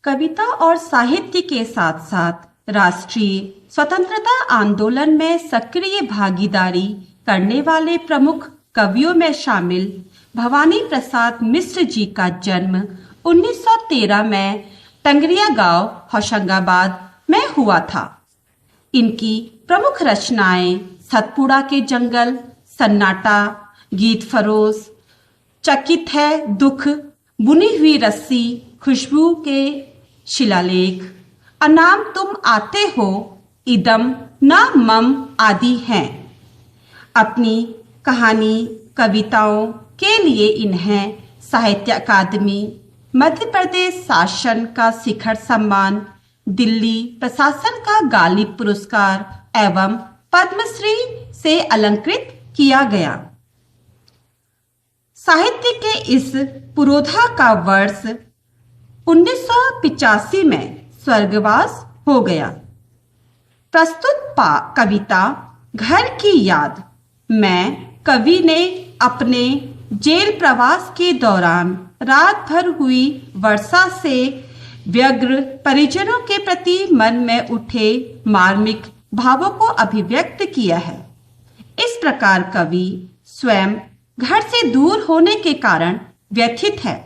कविता और साहित्य के साथ साथ राष्ट्रीय स्वतंत्रता आंदोलन में सक्रिय भागीदारी करने वाले प्रमुख कवियों में शामिल भवानी प्रसाद मिश्र जी का जन्म 1913 में टंगरिया गांव होशंगाबाद में हुआ था। इनकी प्रमुख रचनाएं सतपुड़ा के जंगल, सन्नाटा, गीत फरोज, चकित है दुख, बुनी हुई रस्सी, खुशबू के शिलालेख, अनाम तुम आते हो, इदम न मम आदि हैं। अपनी कहानी कविताओं के लिए इन्हें साहित्य अकादमी, मध्य प्रदेश शासन का शिखर सम्मान, दिल्ली प्रशासन का गालिब पुरस्कार एवं पद्मश्री से अलंकृत किया गया। साहित्य के इस पुरोधा का वर्ष 1985 में स्वर्गवास हो गया। प्रस्तुत कविता घर की याद में कवि ने अपने जेल प्रवास के दौरान रात भर हुई वर्षा से व्यग्र परिजनों के प्रति मन में उठे मार्मिक भावों को अभिव्यक्त किया है। इस प्रकार कवि स्वयं घर से दूर होने के कारण व्यथित है,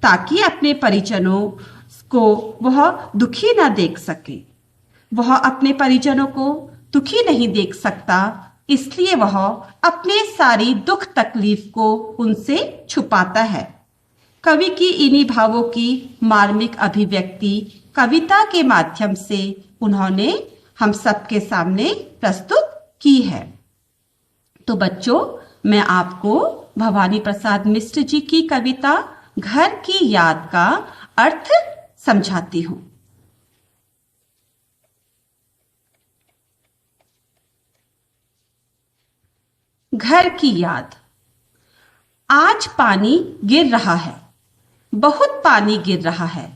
ताकि अपने परिजनों को वह दुखी न देख सके। वह अपने परिजनों को दुखी नहीं देख सकता, इसलिए वह अपने सारी दुख तकलीफ को उनसे छुपाता है। कवि की इन्हीं भावों की मार्मिक अभिव्यक्ति कविता के माध्यम से उन्होंने हम सबके सामने प्रस्तुत की है। तो बच्चों, मैं आपको भवानी प्रसाद मिश्र जी की कविता घर की याद का अर्थ समझाती हूँ। घर की याद। आज पानी गिर रहा है, बहुत पानी गिर रहा है,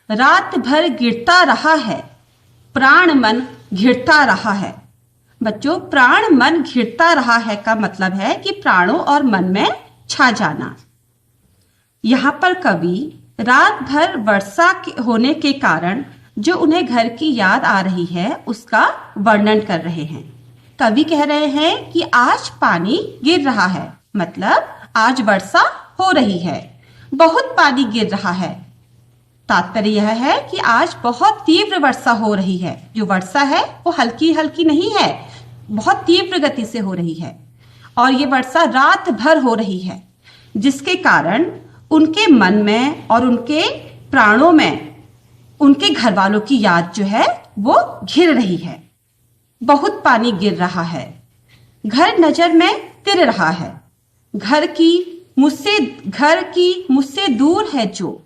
रात भर गिरता रहा है, प्राण मन घिरता रहा है। बच्चों, प्राण मन घिरता रहा है का मतलब है कि प्राणों और मन में छा जाना। यहाँ पर कवि रात भर वर्षा होने के कारण जो उन्हें घर की याद आ रही है उसका वर्णन कर रहे हैं। कवि कह रहे हैं कि आज पानी गिर रहा है, मतलब आज वर्षा हो रही है, बहुत पानी गिर रहा है। तात्पर्य यह है कि आज बहुत तीव्र वर्षा हो रही है। जो वर्षा है वो हल्की हल्की नहीं है, बहुत तीव्र गति से हो रही है, और ये वर्षा रात भर हो रही है, जिसके कारण उनके मन में और उनके प्राणों में उनके घर वालों की याद जो है वो घिर रही है। बहुत पानी गिर रहा है, घर नजर में तिर रहा है, घर की मुझसे दूर है जो,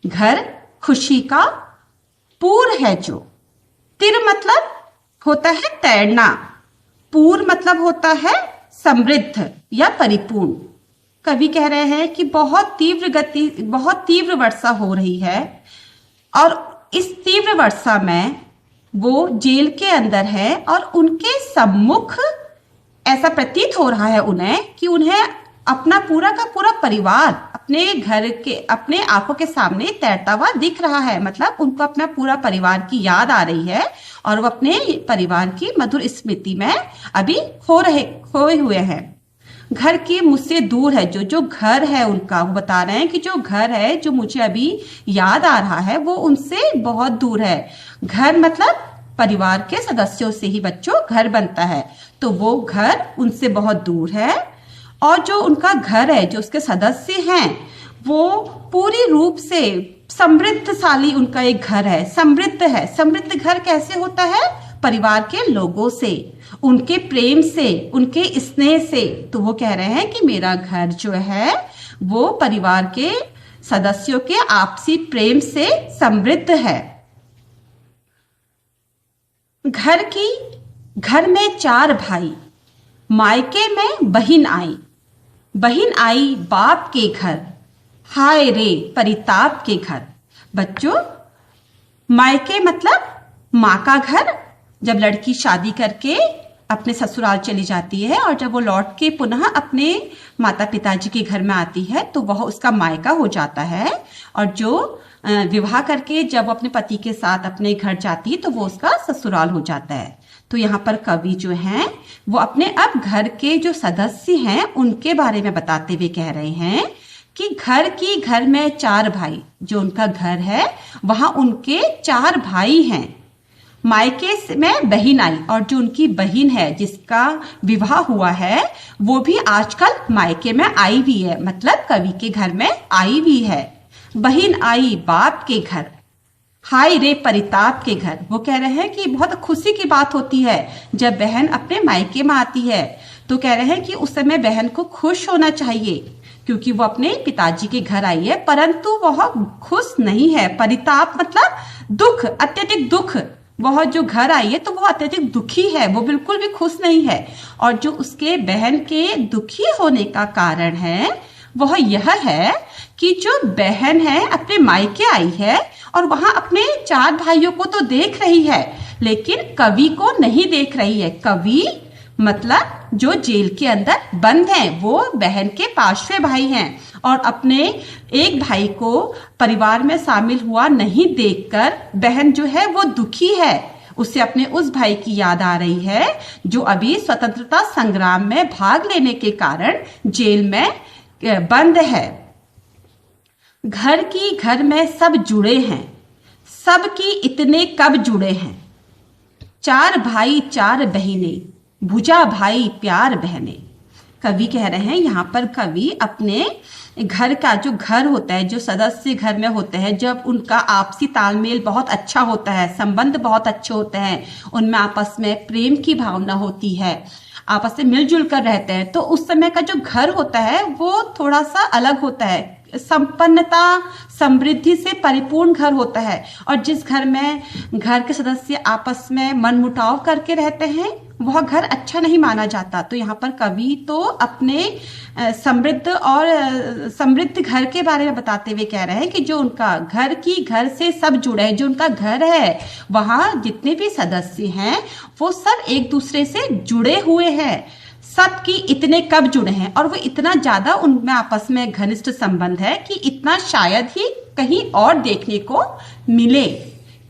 घर खुशी का पूर है जो। तिर मतलब होता है तैरना, पूर मतलब होता है समृद्ध या परिपूर्ण। कवि कह रहे हैं कि बहुत तीव्र वर्षा हो रही है, और इस तीव्र वर्षा में वो जेल के अंदर है और उनके सम्मुख ऐसा प्रतीत हो रहा है उन्हें कि उन्हें अपना पूरा का पूरा परिवार अपने घर के अपने आंखों के सामने तैरता हुआ दिख रहा है। मतलब उनको अपना पूरा परिवार की याद आ रही है और वो अपने परिवार की मधुर स्मृति में अभी खोए हुए हैं। घर की मुझसे दूर है जो घर है उनका, वो बता रहे हैं कि जो घर है जो मुझे अभी याद आ रहा है वो उनसे बहुत दूर है। घर मतलब परिवार के सदस्यों से ही बच्चों घर बनता है, तो वो घर उनसे बहुत दूर है, और जो उनका घर है, जो उसके सदस्य हैं, वो पूरी रूप से समृद्धशाली उनका एक घर है, समृद्ध है। समृद्ध घर कैसे होता है? परिवार के लोगों से, उनके प्रेम से, उनके स्नेह से। तो वो कह रहे हैं कि मेरा घर जो है वो परिवार के सदस्यों के आपसी प्रेम से समृद्ध है। घर में 4 भाई, मायके में बहिन आई बाप के घर, हाय रे परिताप के घर। बच्चों, मायके मतलब माँ का घर, जब लड़की शादी करके अपने ससुराल चली जाती है और जब वो लौट के पुनः अपने माता पिताजी के घर में आती है तो वह उसका मायका हो जाता है। और जो विवाह करके जब वो अपने पति के साथ अपने घर जाती है तो वो उसका ससुराल हो जाता है। तो यहाँ पर कवि जो हैं वो अपने अब घर के जो सदस्य हैं उनके बारे में बताते हुए कह रहे हैं कि घर में 4 भाई, जो उनका घर है वहां उनके 4 भाई हैं। मायके में बहन आई और जो उनकी बहन है जिसका विवाह हुआ है वो भी आजकल मायके में आई हुई है, मतलब कवि के घर में आई हुई है। बहन आई बाप के घर, हाय रे परिताप के घर। वो कह रहे हैं कि बहुत खुशी की बात होती है जब बहन अपने मायके में आती है। तो कह रहे हैं कि उस समय बहन को खुश होना चाहिए क्योंकि वो अपने पिताजी के घर आई है, परंतु वह खुश नहीं है। परिताप मतलब दुख, अत्यधिक दुख। वह जो घर आई है तो वह अत्यधिक दुखी है, वो बिल्कुल भी खुश नहीं है। और जो उसके बहन के दुखी होने का कारण है वह यह है कि जो बहन है अपने मायके आई है और वहां अपने 4 भाइयों को तो देख रही है लेकिन कवि को नहीं देख रही है। कवि मतलब जो जेल के अंदर बंद हैं, वो बहन के पांचवे भाई हैं और अपने एक भाई को परिवार में शामिल हुआ नहीं देखकर बहन जो है वो दुखी है। उसे अपने उस भाई की याद आ रही है जो अभी स्वतंत्रता संग्राम में भाग लेने के कारण जेल में बंद है। घर में सब जुड़े हैं, सबकी इतने कब जुड़े हैं। 4 भाई 4 बहनें, भुजा भाई प्यार बहने। कवि कह रहे हैं यहाँ पर कवि अपने घर का जो घर होता है, जो सदस्य घर में होते हैं, जब उनका आपसी तालमेल बहुत अच्छा होता है, संबंध बहुत अच्छे होते हैं, उनमें आपस में प्रेम की भावना होती है, आपस में मिलजुल कर रहते हैं, तो उस समय का जो घर होता है वो थोड़ा सा अलग होता है, संपन्नता समृद्धि से परिपूर्ण घर होता है। और जिस घर में घर के सदस्य आपस में मनमुटाव करके रहते हैं वह घर अच्छा नहीं माना जाता। तो यहाँ पर कवि तो अपने समृद्ध घर के बारे में बताते हुए कह रहे हैं कि जो उनका घर से सब जुड़े हैं, जो उनका घर है वहाँ जितने भी सदस्य हैं वो सब एक दूसरे से जुड़े हुए हैं। सबकी इतने कब जुड़े हैं और वो इतना ज्यादा उनमें आपस में घनिष्ठ संबंध है कि इतना शायद ही कहीं और देखने को मिले।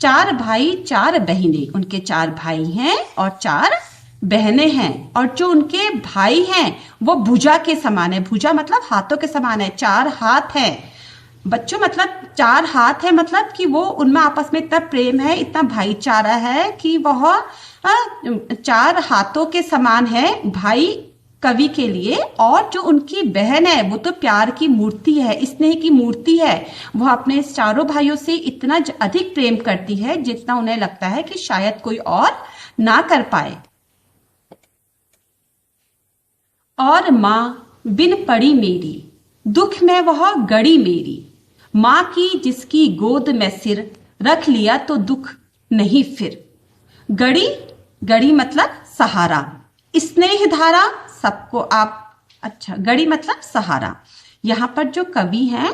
4 भाई 4 बहनें, उनके 4 भाई हैं और 4 बहनें हैं और जो उनके भाई हैं वो भुजा के समान है। भुजा मतलब हाथों के समान है, 4 हाथ हैं बच्चों, मतलब 4 हाथ है, मतलब कि वो उनमें आपस में इतना प्रेम है, इतना भाईचारा है कि वह 4 हाथों के समान है भाई कवि के लिए। और जो उनकी बहन है वो तो प्यार की मूर्ति है, स्नेह की मूर्ति है। वह अपने चारों भाइयों से इतना अधिक प्रेम करती है जितना उन्हें लगता है कि शायद कोई और ना कर पाए। और माँ बिन पड़ी मेरी, दुख में वह गड़ी मेरी। माँ की जिसकी गोद में सिर, रख लिया तो दुख नहीं फिर। गड़ी मतलब सहारा, स्नेह धारा सबको आप, अच्छा गड़ी मतलब सहारा। यहाँ पर जो कवि हैं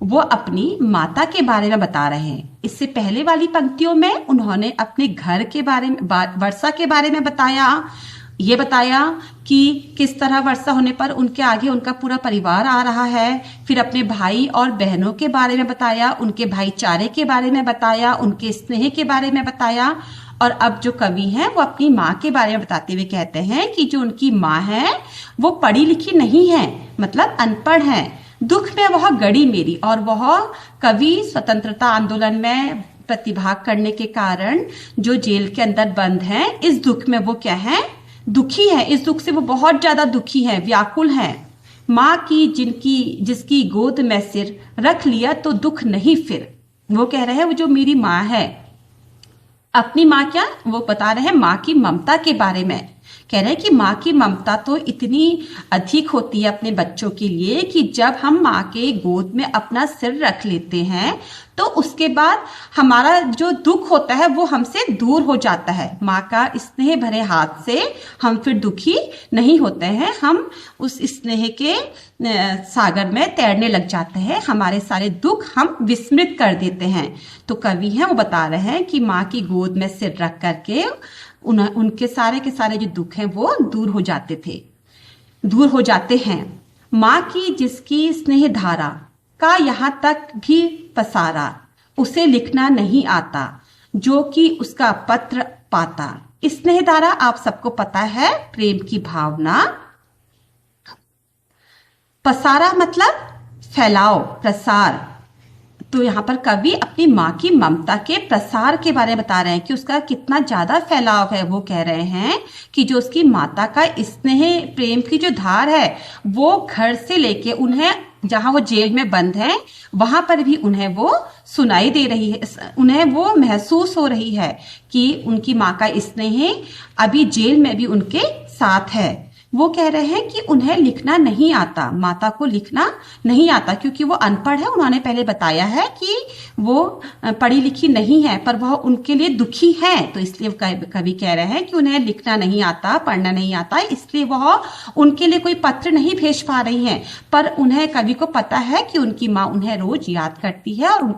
वो अपनी माता के बारे में बता रहे हैं। इससे पहले वाली पंक्तियों में उन्होंने अपने घर के बारे में, वर्षा के बारे में बताया। ये बताया कि किस तरह वर्षा होने पर उनके आगे उनका पूरा परिवार आ रहा है। फिर अपने भाई और बहनों के बारे में बताया, उनके भाईचारे के बारे में बताया, उनके स्नेह के बारे में बताया। और अब जो कवि हैं वो अपनी माँ के बारे में बताते हुए कहते हैं कि जो उनकी माँ है वो पढ़ी लिखी नहीं है, मतलब अनपढ़ है। दुख में वह गड़ी मेरी, और वह कवि स्वतंत्रता आंदोलन में प्रतिभाग करने के कारण जो जेल के अंदर बंद हैं, इस दुख में वो क्या है, दुखी है। इस दुख से वो बहुत ज्यादा दुखी है, व्याकुल है। माँ की जिसकी गोद में सिर, रख लिया तो दुख नहीं फिर। वो कह रहे हैं वो जो मेरी माँ है, अपनी माँ क्या, वो बता रहे हैं माँ की ममता के बारे में। कह रहे हैं कि माँ की ममता तो इतनी अधिक होती है अपने बच्चों के लिए कि जब हम माँ के गोद में अपना सिर रख लेते हैं तो उसके बाद हमारा जो दुख होता है वो हमसे दूर हो जाता है। माँ का स्नेह भरे हाथ से हम फिर दुखी नहीं होते हैं, हम उस स्नेह के सागर में तैरने लग जाते हैं, हमारे सारे दुख हम विस्मृत कर देते हैं। तो कवि हैं वो बता रहे हैं कि माँ की गोद में सिर रख करके उनके सारे के सारे जो दुख हैं वो दूर हो जाते हैं। माँ की जिसकी स्नेह धारा का यहाँ तक भी पसारा, उसे लिखना नहीं आता, जो कि उसका पत्र पाता। स्नेह धारा आप सबको पता है, प्रेम की भावना। पसारा मतलब फैलाव, प्रसार। तो यहाँ पर कवि अपनी माँ की ममता के प्रसार के बारे में बता रहे हैं कि उसका कितना ज्यादा फैलाव है। वो कह रहे हैं कि जो उसकी माता का स्नेह प्रेम की जो धार है वो घर से लेके उन्हें, जहां वो जेल में बंद है वहां पर भी उन्हें वो सुनाई दे रही है, उन्हें वो महसूस हो रही है कि उनकी माँ का स्नेह अभी जेल में भी उनके साथ है। वो कह रहे हैं कि उन्हें लिखना नहीं आता, माता को लिखना नहीं आता, क्योंकि वो अनपढ़ है। उन्होंने पहले बताया है कि वो पढ़ी लिखी नहीं है, पर वह उनके लिए दुखी है। तो इसलिए कवि कह रहे हैं कि उन्हें लिखना नहीं आता, पढ़ना नहीं आता, इसलिए वह उनके लिए कोई पत्र नहीं भेज पा रही हैं। पर उन्हें, कवि को पता है कि उनकी माँ उन्हें रोज याद करती है और